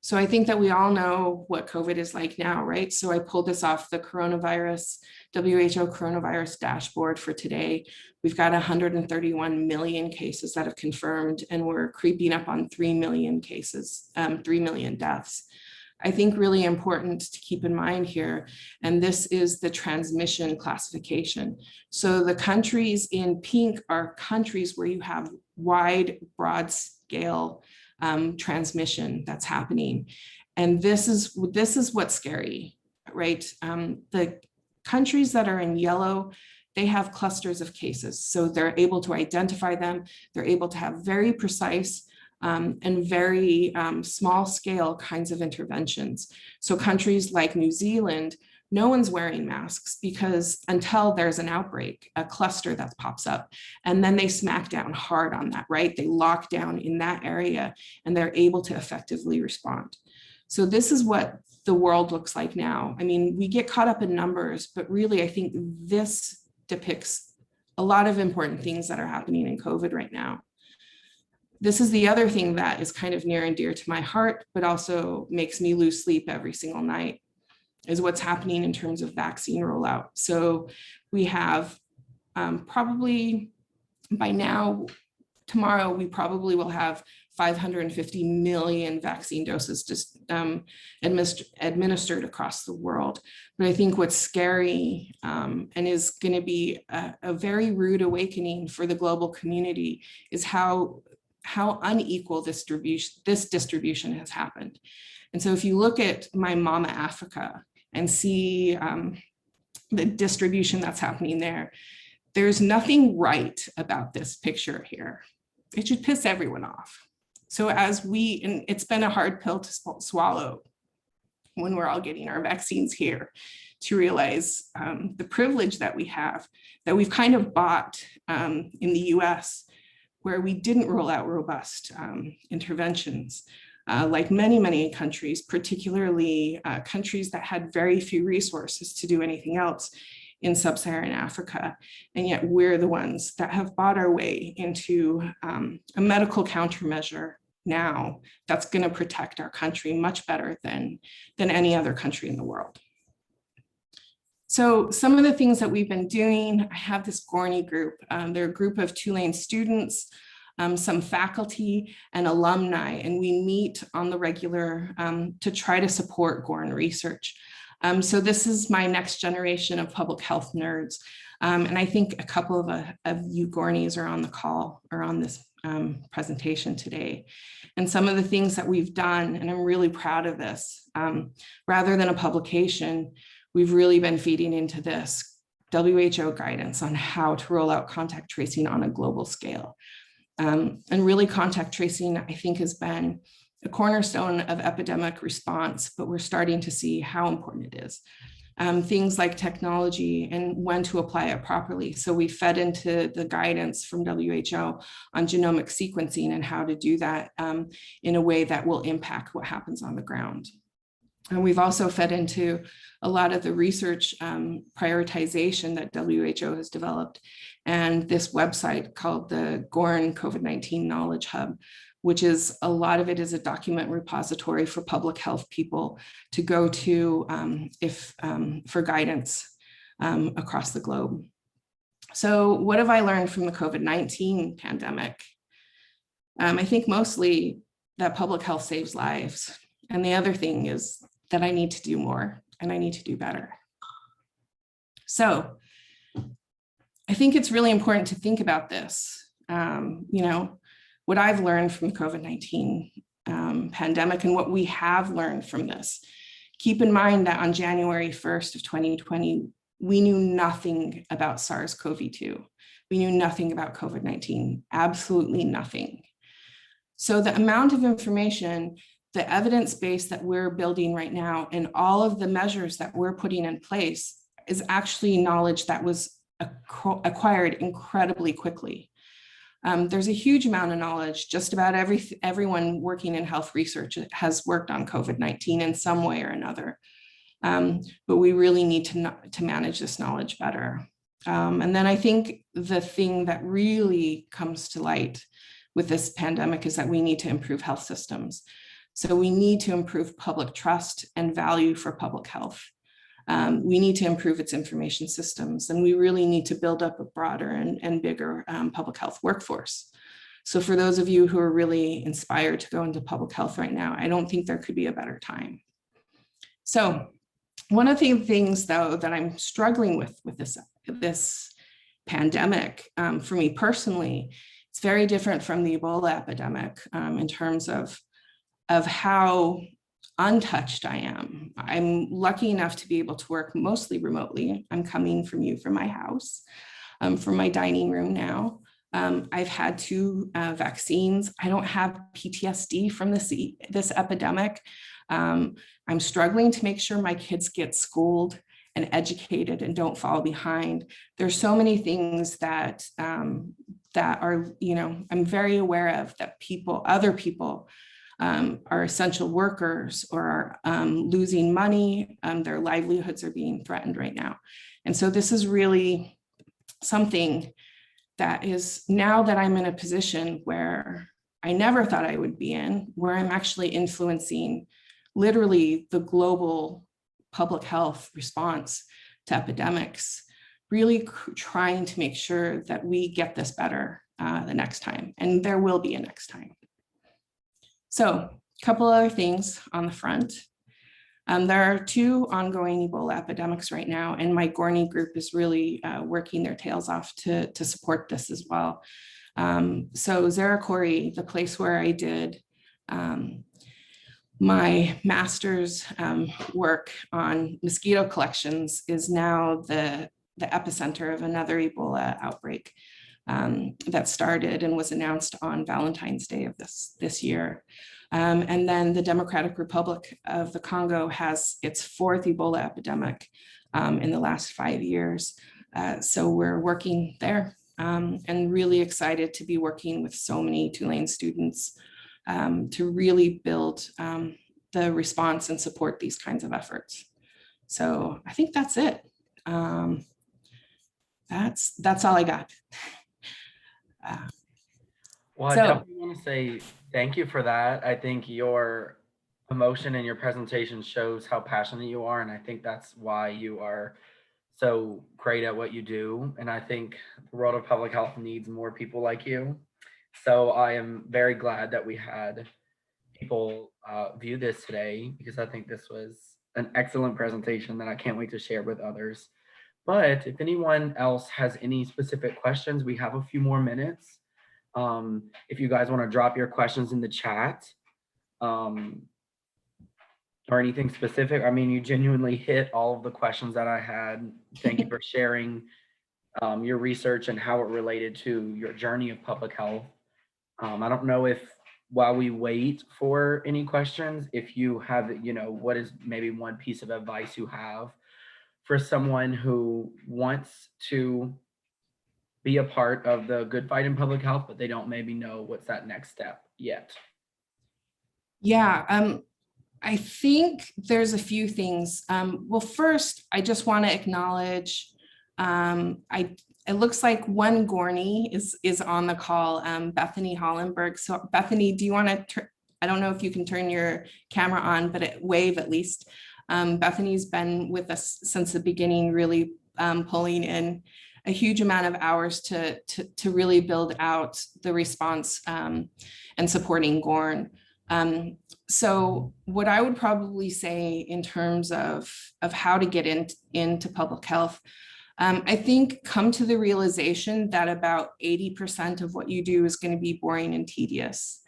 So I think that we all know what COVID is like now, right? So I pulled this off the coronavirus, WHO coronavirus dashboard for today. We've got 131 million cases that have confirmed, and we're creeping up on 3 million cases, 3 million deaths. I think really important to keep in mind here, and this is the transmission classification. So the countries in pink are countries where you have wide, broad scale transmission that's happening. And this is what's scary, right? The countries that are in yellow, they have clusters of cases. So they're able to identify them. They're able to have very precise and very small scale kinds of interventions. So countries like New Zealand, no one's wearing masks because until there's an outbreak, a cluster that pops up, and then they smack down hard on that, right? They lock down in that area and they're able to effectively respond. So this is what the world looks like now. I mean, we get caught up in numbers, but really I think this depicts a lot of important things that are happening in COVID right now. This is the other thing that is kind of near and dear to my heart, but also makes me lose sleep every single night, is what's happening in terms of vaccine rollout. So we have probably by now, tomorrow, we probably will have 550 million vaccine doses just administered across the world. But I think what's scary and is going to be a very rude awakening for the global community is how unequal this distribution has happened. And so if you look at my mama Africa and see the distribution that's happening there, there's nothing right about this picture here. It should piss everyone off. So and it's been a hard pill to swallow when we're all getting our vaccines here, to realize the privilege that we have, that we've kind of bought in the US, where we didn't roll out robust interventions. Like many, many countries, particularly countries that had very few resources to do anything else in sub-Saharan Africa. And yet we're the ones that have bought our way into a medical countermeasure now that's going to protect our country much better than any other country in the world. So some of the things that we've been doing, I have this Gorney group. They're a group of Tulane students, some faculty and alumni, and we meet on the regular to try to support Gorn research. So this is my next generation of public health nerds. And I think a couple of you Gornies are on the call or on this presentation today. And some of the things that we've done, and I'm really proud of this, rather than a publication, we've really been feeding into this WHO guidance on how to roll out contact tracing on a global scale. And really contact tracing, I think, has been a cornerstone of epidemic response, but we're starting to see how important it is. Things like technology and when to apply it properly. So we fed into the guidance from WHO on genomic sequencing and how to do that in a way that will impact what happens on the ground. And we've also fed into a lot of the research prioritization that WHO has developed, and this website called the Gorn COVID-19 Knowledge Hub, which is a lot of it is a document repository for public health people to go to for guidance across the globe. So what have I learned from the COVID-19 pandemic? I think mostly that public health saves lives. And the other thing is that I need to do more and I need to do better. So I think it's really important to think about this. What I've learned from the COVID-19 pandemic and what we have learned from this. Keep in mind that on January 1st of 2020, we knew nothing about SARS-CoV-2. We knew nothing about COVID-19, absolutely nothing. So the amount of information, the evidence base that we're building right now, and all of the measures that we're putting in place is actually knowledge that was acquired incredibly quickly. There's a huge amount of knowledge. Just about everyone working in health research has worked on COVID-19 in some way or another. But we really need to manage this knowledge better. And then I think the thing that really comes to light with this pandemic is that we need to improve health systems. So we need to improve public trust and value for public health. We need to improve its information systems, and we really need to build up a broader and bigger public health workforce. So for those of you who are really inspired to go into public health right now, I don't think there could be a better time. So one of the things, though, that I'm struggling with this pandemic, for me personally, it's very different from the Ebola epidemic in terms of how untouched I am. I'm lucky enough to be able to work mostly remotely. I'm coming from my house, from my dining room now. I've had 2 vaccines. I don't have PTSD from this epidemic. I'm struggling to make sure my kids get schooled and educated and don't fall behind. There's so many things that are, I'm very aware of, that other people are essential workers or are losing money. Their livelihoods are being threatened right now. And so this is really something that is, now that I'm in a position where I never thought I would be in, where I'm actually influencing literally the global public health response to epidemics, really trying to make sure that we get this better the next time, and there will be a next time. So a couple other things on the front. There are 2 ongoing Ebola epidemics right now, and my Gorney group is really working their tails off to support this as well. So Zeracori, the place where I did my master's work on mosquito collections, is now the epicenter of another Ebola outbreak that started and was announced on Valentine's Day of this year. And then the Democratic Republic of the Congo has its 4th Ebola epidemic in the last 5 years. So we're working there and really excited to be working with so many Tulane students to really build the response and support these kinds of efforts. So I think that's it. That's all I got. Well, I definitely want to say thank you for that. I think your emotion and your presentation shows how passionate you are, and I think that's why you are so great at what you do. And I think the world of public health needs more people like you. So I am very glad that we had people view this today, because I think this was an excellent presentation that I can't wait to share with others. But if anyone else has any specific questions, we have a few more minutes. If you guys want to drop your questions in the chat or anything specific, I mean, you genuinely hit all of the questions that I had. Thank you for sharing your research and how it related to your journey of public health. I don't know if, while we wait for any questions, if you have, what is maybe one piece of advice you have for someone who wants to be a part of the good fight in public health, but they don't maybe know what's that next step yet? Yeah, I think there's a few things. Well, first, I just want to acknowledge, it looks like one Gorney is on the call, Bethany Hollenberg. So Bethany, do you want to, I don't know if you can turn your camera on, but wave at least. Bethany's been with us since the beginning, really pulling in a huge amount of hours to really build out the response and supporting Gorn. So what I would probably say in terms of how to get into public health, I think come to the realization that about 80% of what you do is going to be boring and tedious.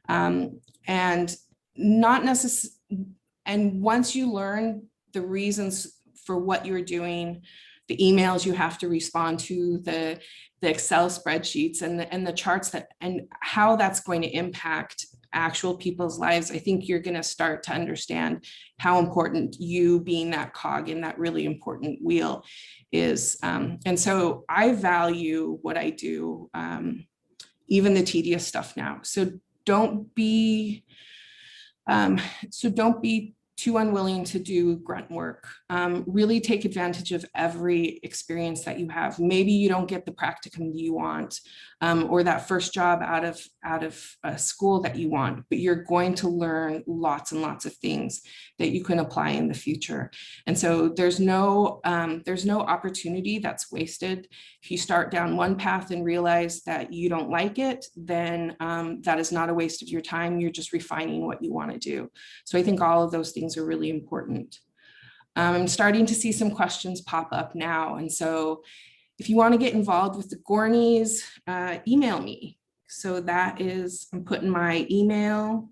And not necessarily, and once you learn the reasons for what you're doing, the emails you have to respond to, the Excel spreadsheets and the charts and how that's going to impact actual people's lives, I think you're going to start to understand how important you being that cog in that really important wheel is. And so I value what I do, even the tedious stuff now. So don't be too unwilling to do grunt work. Really take advantage of every experience that you have. Maybe you don't get the practicum you want, or that first job out of school that you want, but you're going to learn lots and lots of things that you can apply in the future. And so there's no opportunity that's wasted. If you start down one path and realize that you don't like it, then that is not a waste of your time. You're just refining what you want to do. So I think all of those things are really important. I'm starting to see some questions pop up now. And so if you want to get involved with the Gornies, email me. So that is, I'm putting my email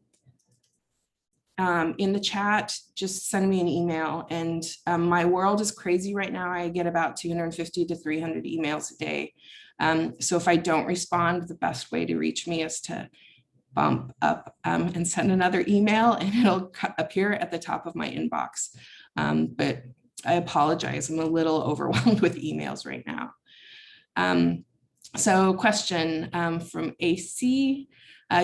in the chat. Just send me an email. And my world is crazy right now. I get about 250 to 300 emails a day. So if I don't respond, the best way to reach me is to bump up and send another email, and it'll appear at the top of my inbox. But I apologize, I'm a little overwhelmed with emails right now. So question from AC,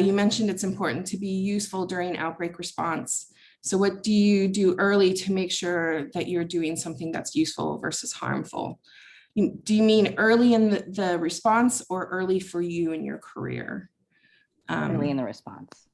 you mentioned it's important to be useful during outbreak response. So what do you do early to make sure that you're doing something that's useful versus harmful? Do you mean early in the response or early for you in your career? Early in the response.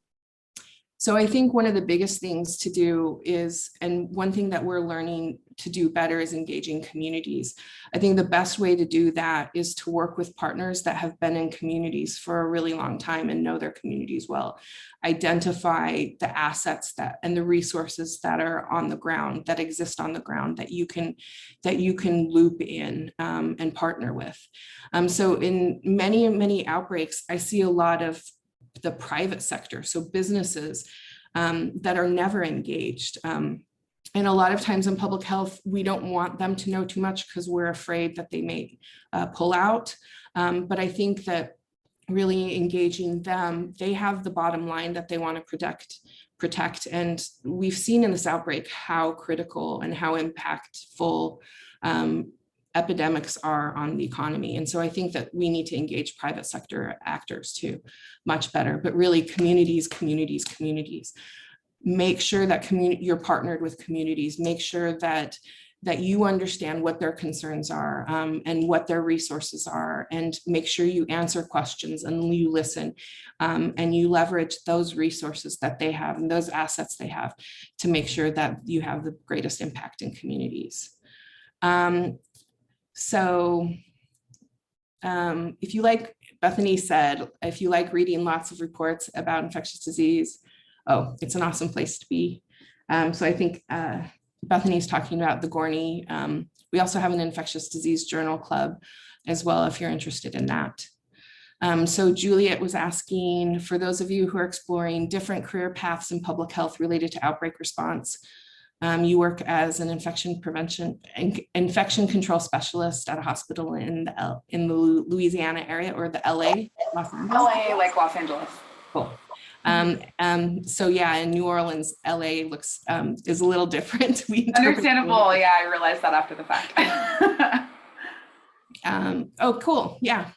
So I think one of the biggest things to do is, and one thing that we're learning to do better is engaging communities. I think the best way to do that is to work with partners that have been in communities for a really long time and know their communities well. Identify the assets and the resources that are on the ground, that exist on the ground, that you can loop in and partner with. So in many outbreaks, I see a lot of the private sector, so businesses that are never engaged. And a lot of times in public health, we don't want them to know too much because we're afraid that they may pull out. But I think that really engaging them, they have the bottom line that they want to protect. And we've seen in this outbreak how critical and how impactful epidemics are on the economy. And so I think that we need to engage private sector actors too, much better, but really communities. Make sure that you're partnered with communities, make sure that you understand what their concerns are and what their resources are, and make sure you answer questions and you listen and you leverage those resources that they have and those assets they have to make sure that you have the greatest impact in communities. So if you like, Bethany said, if you like reading lots of reports about infectious disease, oh, it's an awesome place to be. So I think Bethany's talking about the Gorney. We also have an infectious disease journal club as well, if you're interested in that. So Juliet was asking, for those of you who are exploring different career paths in public health related to outbreak response, you work as an infection control specialist at a hospital in the Louisiana area, or the LA, Los Angeles. LA, like Los Angeles. Cool. So yeah, in New Orleans, LA looks is a little different. Understandable. Yeah, I realized that after the fact. Oh, cool. Yeah.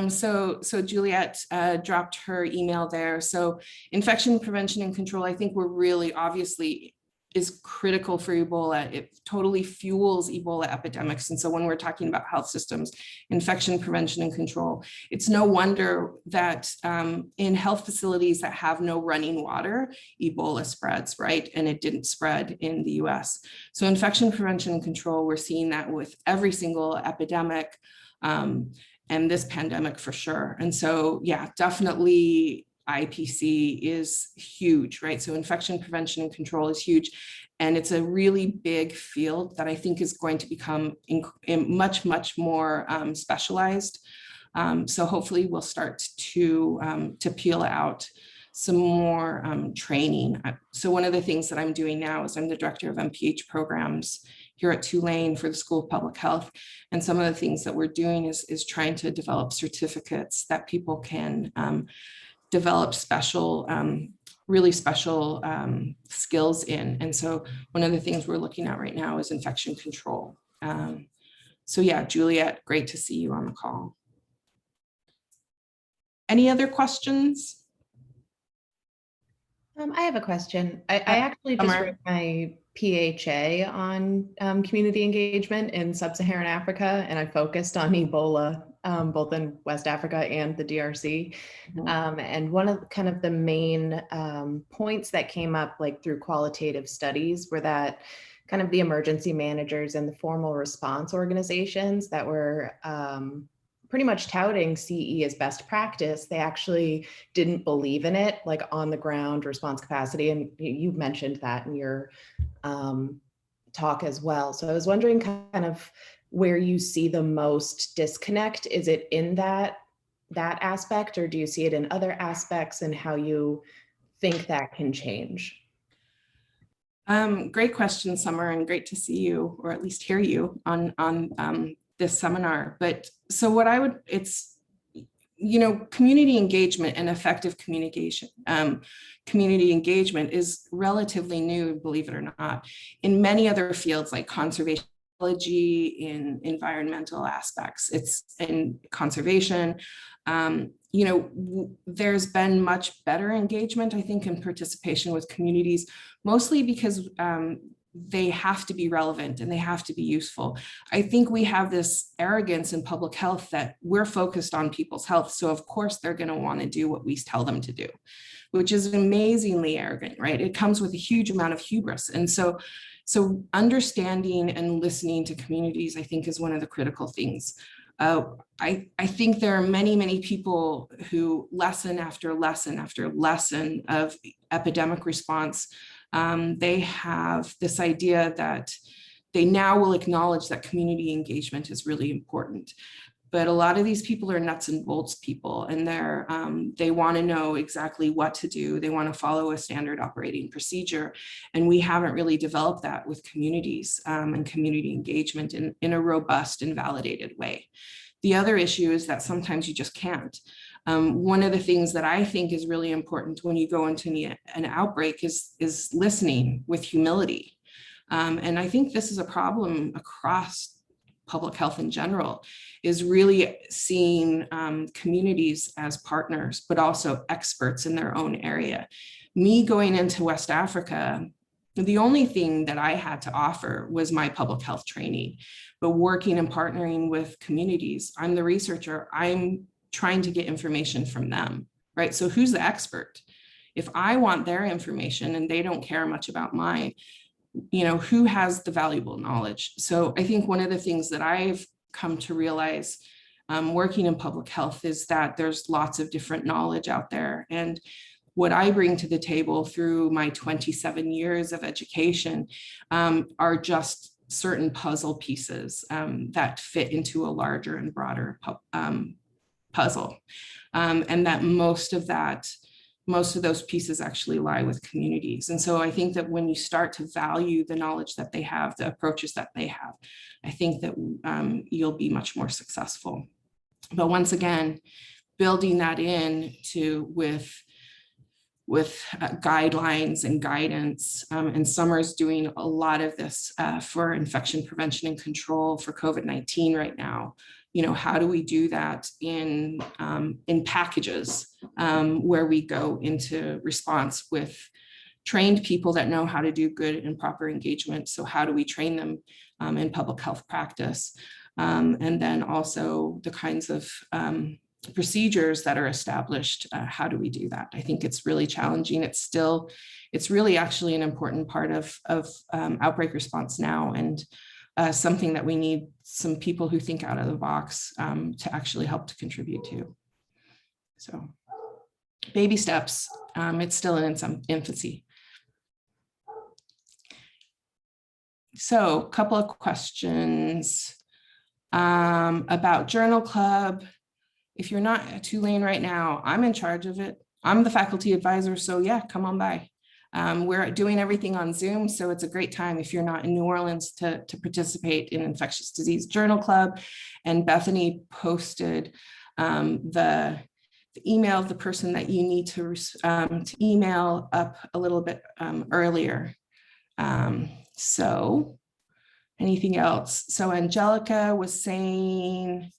So Juliet dropped her email there. So infection prevention and control, I think we're really obviously is critical for Ebola. It totally fuels Ebola epidemics. And so when we're talking about health systems, infection prevention and control, it's no wonder that in health facilities that have no running water, Ebola spreads, right? And it didn't spread in the US. So infection prevention and control, we're seeing that with every single epidemic and this pandemic for sure. And so, yeah, definitely IPC is huge, right? So infection prevention and control is huge. And it's a really big field that I think is going to become much, much more specialized. So hopefully we'll start to peel out some more training. So one of the things that I'm doing now is I'm the director of MPH programs here at Tulane for the School of Public Health. And some of the things that we're doing is trying to develop certificates that people can develop special, really special skills in. And so one of the things we're looking at right now is infection control. So yeah, Juliet, great to see you on the call. Any other questions? I have a question. I actually just Summer. wrote my PHA on community engagement in sub-Saharan Africa, and I focused on Ebola, both in West Africa and the DRC. And one of kind of the main points that came up like through qualitative studies were that kind of the emergency managers and the formal response organizations that were pretty much touting CE as best practice, they actually didn't believe in it, like on the ground response capacity. And you mentioned that in your talk as well. So I was wondering kind of where you see the most disconnect. Is it in that aspect, or do you see it in other aspects, and how you think that can change? Great question, Summer, and great to see you, or at least hear you on this seminar. But so what I would, it's, you know, community engagement and effective communication, community engagement is relatively new, believe it or not, in many other fields like conservation, in environmental aspects. It's in conservation. You know, there's been much better engagement, I think, and participation with communities, mostly because they have to be relevant and they have to be useful. I think we have this arrogance in public health that we're focused on people's health. So of course they're going to want to do what we tell them to do, which is amazingly arrogant, right? It comes with a huge amount of hubris. And so understanding and listening to communities, I think, is one of the critical things. I think there are many, many people who lesson after lesson after lesson of epidemic response, they have this idea that they now will acknowledge that community engagement is really important. But a lot of these people are nuts and bolts people, and they want to know exactly what to do. They want to follow a standard operating procedure. And we haven't really developed that with communities and community engagement in a robust and validated way. The other issue is that sometimes you just can't. One of the things that I think is really important when you go into an outbreak is listening with humility. And I think this is a problem across public health in general, is really seeing communities as partners, but also experts in their own area. Me going into West Africa, the only thing that I had to offer was my public health training, but working and partnering with communities, I'm the researcher, I'm trying to get information from them, right? So who's the expert? If I want their information and they don't care much about mine, you know, who has the valuable knowledge? So I think one of the things that I've come to realize working in public health is that there's lots of different knowledge out there. And what I bring to the table through my 27 years of education are just certain puzzle pieces that fit into a larger and broader puzzle. And that most of those pieces actually lie with communities. And so I think that when you start to value the knowledge that they have, the approaches that they have, I think that you'll be much more successful. But once again, building that in with guidelines and guidance, and Summer's doing a lot of this for infection prevention and control for COVID-19 right now. You know, how do we do that in packages where we go into response with trained people that know how to do good and proper engagement? So how do we train them in public health practice? And then also the kinds of procedures that are established, how do we do that? I think it's really challenging. It's really actually an important part of outbreak response now, and something that we need some people who think out of the box to actually help to contribute to. So baby steps. It's still in its infancy. So a couple of questions about Journal Club. If you're not at Tulane right now, I'm in charge of it. I'm the faculty advisor, so yeah, come on by. We're doing everything on Zoom, so it's a great time if you're not in New Orleans to participate in Infectious Disease Journal Club. And Bethany posted the email of the person that you need to email up a little bit earlier. So anything else? So Angelica was saying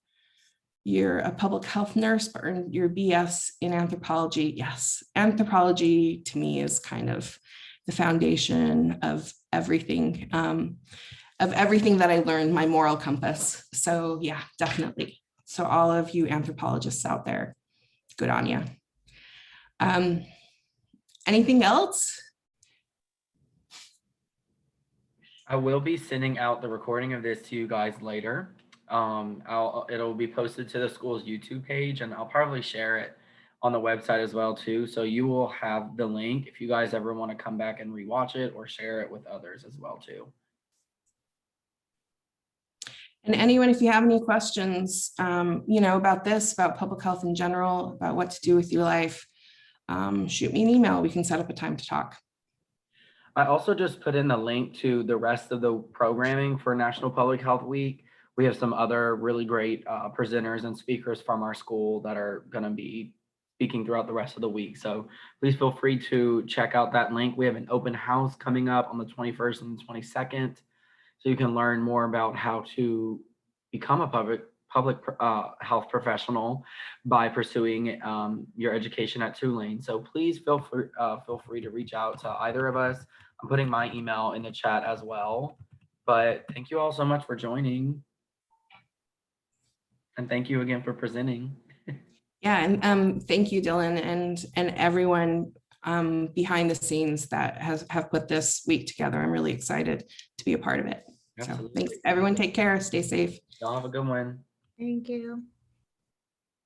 you're a public health nurse, but earned your BS in anthropology. Yes, anthropology to me is kind of the foundation of everything that I learned, my moral compass. So yeah, definitely. So all of you anthropologists out there, good on you. Anything else? I will be sending out the recording of this to you guys later. It'll be posted to the school's YouTube page, and I'll probably share it on the website as well too. So you will have the link if you guys ever want to come back and rewatch it or share it with others as well too. And anyone, if you have any questions, about this, about public health in general, about what to do with your life, shoot me an email. We can set up a time to talk. I also just put in the link to the rest of the programming for National Public Health Week. We have some other really great presenters and speakers from our school that are going to be speaking throughout the rest of the week. So please feel free to check out that link. We have an open house coming up on the 21st and the 22nd. So you can learn more about how to become a public health professional by pursuing your education at Tulane. So please feel free to reach out to either of us. I'm putting my email in the chat as well. But thank you all so much for joining. And thank you again for presenting. Yeah, and thank you, Dylan, and everyone behind the scenes that have put this week together. I'm really excited to be a part of it. Absolutely. So thanks, everyone. Take care. Stay safe. Y'all have a good one. Thank you.